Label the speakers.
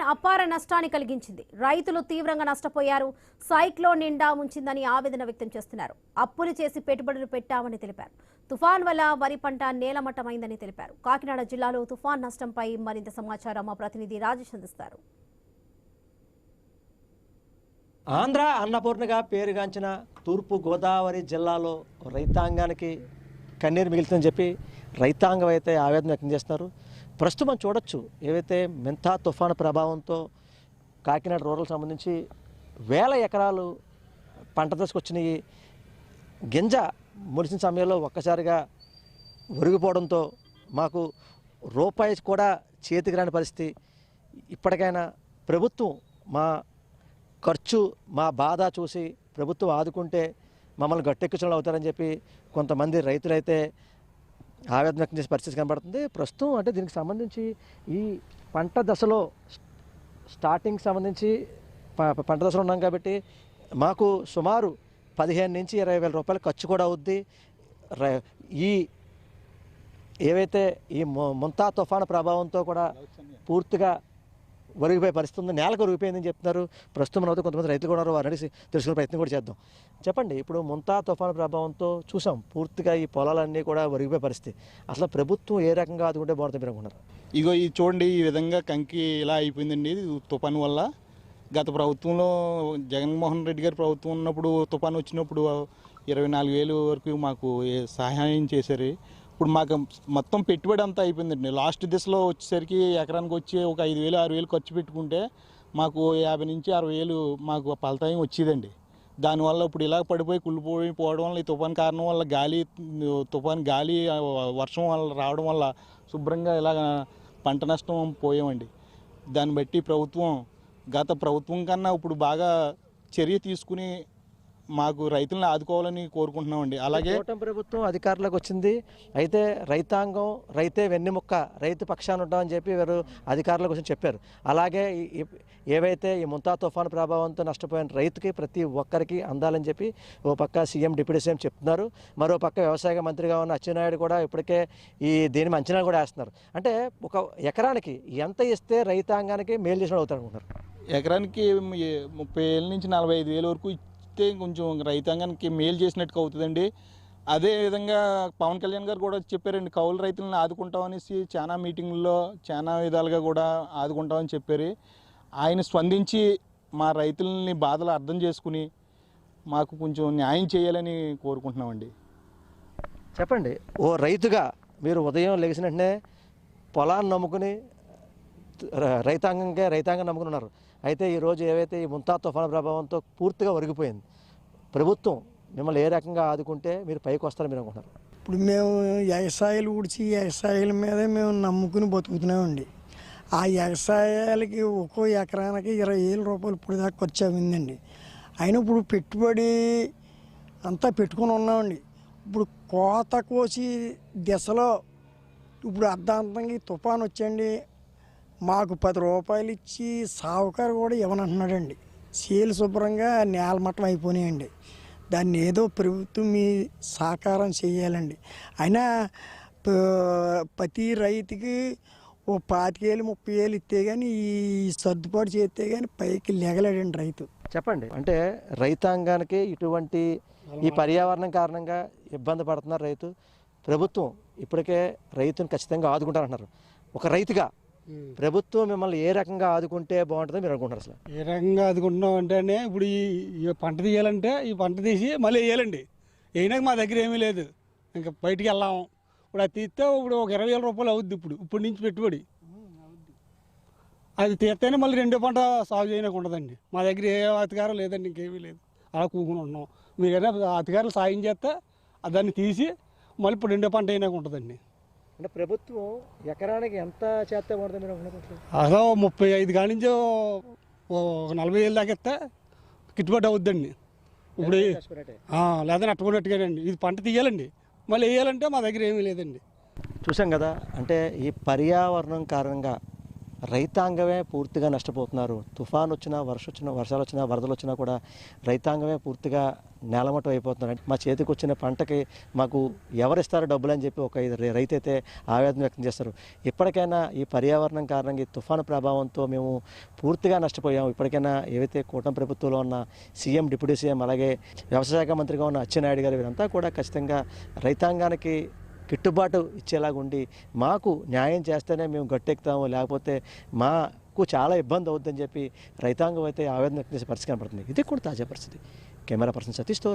Speaker 1: తుఫాన్ అపార నష్టాన్ని కలిగించింది. రైతులు తీవ్రంగా నష్టపోయారు. సైక్లోన్ నిండా ముంచిందని ఆవేదన వ్యక్తం చేస్తున్నారు. అప్పులు చేసి పెట్టుబడులు పెట్టామని తెలిపారు. తుఫాన్ వల్ల వరి పంట నేలమట్టమైందని తెలిపారు. కాకినాడ జిల్లాలో తుఫాన్ నష్టంపై మరింత సమాచారం మా ప్రతినిధి రాజేష్ అందిస్తారు.
Speaker 2: ఆంధ్ర అన్నపూర్ణగా పేరుగాంచిన తూర్పు గోదావరి జిల్లాలో రైతాంగానికి కన్నీరు మిగులుతుందని చెప్పి రైతాంగం అయితే ఆవేదన వ్యక్తం చేస్తున్నారు. ప్రస్తుతం మనం చూడొచ్చు, ఏవైతే మెంతా తుఫాను ప్రభావంతో కాకినాడ రూరల్ సంబంధించి వేల ఎకరాలు పంట దశకు వచ్చినాయి. గింజ ముడిసిన సమయంలో ఒక్కసారిగా ఒరిగిపోవడంతో మాకు రూపాయి కూడా చేతికి రాని పరిస్థితి. ఇప్పటికైనా ప్రభుత్వం మా ఖర్చు, మా బాధ చూసి ప్రభుత్వం ఆదుకుంటే మమ్మల్ని గట్టెక్కించడం అవుతారని చెప్పి కొంతమంది రైతులైతే ఆవేదన వ్యక్తం చేసే పరిస్థితి కనబడుతుంది. ప్రస్తుతం అంటే దీనికి సంబంధించి ఈ పంట దశలో స్టార్టింగ్ సంబంధించి పంట దశలో ఉన్నాం కాబట్టి మాకు సుమారు 15 నుంచి 20 వేల రూపాయలు ఖర్చు కూడా అవుద్ది. ఈ ఏవైతే ఈ ముంతా తుఫాను ప్రభావంతో కూడా పూర్తిగా ఒరిగిపోయే పరిస్థితి ఉంది. నేలకు ఒరిగిపోయిందని చెప్తున్నారు. ప్రస్తుతం మనతో కొంతమంది రైతులు కూడా ఉన్నారు. వారిని అడిగి తెలుసుకునే ప్రయత్నం కూడా చేద్దాం. చెప్పండి, ఇప్పుడు ముంతా తుఫాను ప్రభావంతో చూసాం పూర్తిగా ఈ పొలాలన్నీ కూడా ఒరిగిపోయే పరిస్థితి. అసలు ప్రభుత్వం ఏ రకంగా ఆదుకుంటే బాగుంటుంది మీరు అనుకున్నారు?
Speaker 3: ఇగో ఇది చూడండి, ఈ విధంగా కంకి ఇలా అయిపోయిందండి ఇది తుఫాను వల్ల. గత ప్రభుత్వంలో జగన్మోహన్ రెడ్డి గారి ప్రభుత్వం ఉన్నప్పుడు తుఫాను వచ్చినప్పుడు 24,000 వరకు మాకు సహాయం చేశారు. ఇప్పుడు మాకు మొత్తం పెట్టుబడి అంతా అయిపోయిందండి. లాస్ట్ దిశలో వచ్చేసరికి ఎకరానికి వచ్చి ఒక 5,000 6,000 ఖర్చు పెట్టుకుంటే మాకు 50 నుంచి 60,000 మాకు ఫలితం వచ్చేదండి. దానివల్ల ఇప్పుడు ఇలా పడిపోయి కుళ్ళిపోవడం వల్ల, ఈ తుఫాన్ కారణం వల్ల తుఫాన్ గాలి వర్షం వల్ల రావడం వల్ల శుభ్రంగా ఇలా పంట నష్టం పోయామండి. దాన్ని బట్టి గత ప్రభుత్వం కన్నా ఇప్పుడు బాగా చర్య తీసుకుని మాకు రైతులను ఆదుకోవాలని కోరుకుంటున్నామండి. అలాగే
Speaker 2: ప్రభుత్వం అధికారంలోకి వచ్చింది, అయితే రైతాంగం రైతే వెన్నెముక్క, రైతు పక్షాన్ని ఉంటామని చెప్పి వీరు అధికారంలోకి వచ్చి చెప్పారు. అలాగే ఏవైతే ఈ ముంతా తుఫాను ప్రభావంతో నష్టపోయిన రైతుకి ప్రతి ఒక్కరికి అందాలని చెప్పి ఓ పక్క సీఎం డిప్యూటీ సీఎం చెప్తున్నారు. మరో పక్క వ్యవసాయ మంత్రిగా ఉన్న అచ్చెన్నాయుడు కూడా ఇప్పటికే దీని అంచనా కూడా వేస్తున్నారు. అంటే ఒక ఎకరానికి ఎంత ఇస్తే రైతాంగానికి మేలు చేసిన అవుతారు అనుకుంటున్నారు?
Speaker 3: ఎకరానికి 30,000 నుంచి 45,000 వరకు ఇస్తే కొంచెం రైతాంగానికి మేలు చేసినట్టుగా అవుతుందండి. అదేవిధంగా పవన్ కళ్యాణ్ గారు కూడా చెప్పారండి, కౌలు రైతులను ఆదుకుంటామనేసి చాలా మీటింగుల్లో చాలా విధాలుగా కూడా ఆదుకుంటామని చెప్పారు. ఆయన స్పందించి మా రైతులని బాధలు అర్థం చేసుకుని మాకు కొంచెం న్యాయం చేయాలని కోరుకుంటున్నామండి.
Speaker 2: చెప్పండి, ఓ రైతుగా మీరు ఉదయం లెగిసిన వెంటనే పొలాన్ని నమ్ముకుని రైతాంగం నమ్ముకుని ఉన్నారు. అయితే ఈరోజు ఏవైతే ఈ ముంతా తుఫాను ప్రభావంతో పూర్తిగా ఒరిగిపోయింది, ప్రభుత్వం మిమ్మల్ని ఏ రకంగా ఆదుకుంటే మీరు పైకి వస్తారని మీరు అనుకుంటున్నారు?
Speaker 4: ఇప్పుడు మేము వ్యవసాయాలు ఊడ్చి వ్యవసాయాల మీదే మేము నమ్ముకుని బతుకుతున్నామండి. ఆ వ్యవసాయాలకి ఒక్కో ఎకరానికి 20,000 రూపాయలు ఇప్పుడు దాకా ఖర్చు అయిందండి. అయినా ఇప్పుడు పెట్టుబడి అంతా పెట్టుకుని ఉన్నామండి. ఇప్పుడు కోత కోసి దశలో ఇప్పుడు అర్ధాంతంగా తుఫాను వచ్చండి, మాకు 10 రూపాయలు ఇచ్చి సావుకారు కూడా ఇవ్వనంటున్నాడండి. సేలు శుభ్రంగా నేలమట్టం అయిపోయినాయండి. దాన్ని ఏదో ప్రభుత్వం మీ సహకారం చేయాలండి. అయినా ప్రతి రైతుకి ఓ 25,000 30,000 ఇస్తే కానీ ఈ సర్దుబాటు చేస్తే కానీ పైకి లెగలేడండి రైతు.
Speaker 2: చెప్పండి, అంటే రైతాంగానికి ఇటువంటి ఈ పర్యావరణం కారణంగా ఇబ్బంది పడుతున్నారు రైతు. ప్రభుత్వం ఇప్పటికే రైతుని ఖచ్చితంగా ఆదుకుంటారంటున్నారు. ఒక రైతుగా ప్రభుత్వం మిమ్మల్ని ఏ రకంగా ఆదుకుంటే బాగుంటుందో మీరు అనుకుంటారు? అసలు
Speaker 5: ఏ రకంగా ఆదుకుంటున్నాం అంటే ఇప్పుడు ఈ పంట తీయాలంటే ఈ పంట తీసి మళ్ళీ వేయాలండి. వేయడానికి మా దగ్గర ఏమీ లేదు, ఇంకా బయటికి వెళ్ళాము. ఇప్పుడు అది తీస్తే ఇప్పుడు ఒక 20,000 రూపాయలు అవుద్ది ఇప్పుడు నుంచి పెట్టుబడి. అది తీస్తేనే మళ్ళీ రెండో పంట సాగు చేయడానికి ఉండదండి. మా దగ్గర ఏ అధికారం లేదండి, ఇంకేమీ లేదు. అలా కూకుని ఉంటున్నాం. మీరైనా అధికారులు సాయం చేస్తే దాన్ని తీసి మళ్ళీ ఇప్పుడు రెండో పంట అయినాక ఉంటుందండి.
Speaker 2: అంటే ప్రభుత్వం ఎకరానికి ఎంత చేస్తే బాగుంటుంది మీరు అనుకుంటున్నారు?
Speaker 5: అదో 35 కాడి నుంచి 40,000 దాకా ఇస్తే గిట్టుబాటు అవుద్దండి. ఇప్పుడు లేదా నట్టుకున్నట్టుగానండి. ఇది పంట తీయాలండి, మళ్ళీ వేయాలంటే మా దగ్గర ఏమీ లేదండి.
Speaker 2: చూసాం కదా, అంటే ఈ పర్యావరణం కారణంగా రైతాంగమే పూర్తిగా నష్టపోతున్నారు. తుఫాన్ వచ్చినా, వర్షాలు వచ్చినా, వరదలు వచ్చినా కూడా రైతాంగమే పూర్తిగా నేలమట్టం అయిపోతున్నారు. మా చేతికి వచ్చిన పంటకి మాకు ఎవరిస్తారు డబ్బులు అని చెప్పి ఒక రైతు అయితే ఆవేదన వ్యక్తం చేస్తారు. ఇప్పటికైనా ఈ పర్యావరణం కారణంగా ఈ తుఫాను ప్రభావంతో మేము పూర్తిగా నష్టపోయాము. ఇప్పటికైనా ఏవైతే కూటమి ప్రభుత్వంలో ఉన్న సీఎం, డిప్యూటీ సీఎం, అలాగే వ్యవసాయ శాఖ మంత్రిగా ఉన్న అచ్చెన్నాయుడు గారు వీరంతా కూడా ఖచ్చితంగా రైతాంగానికి గిట్టుబాటు ఇచ్చేలాగా ఉండి మాకు న్యాయం చేస్తేనే మేము గట్టెక్కుతాము, లేకపోతే మాకు చాలా ఇబ్బంది అవుతుందని చెప్పి రైతాంగం అయితే ఆవేదన వ్యక్తం చేసే పరిస్థితి కనపడుతుంది. ఇది కూడా తాజా పరిస్థితి. Camera person సతీష్తో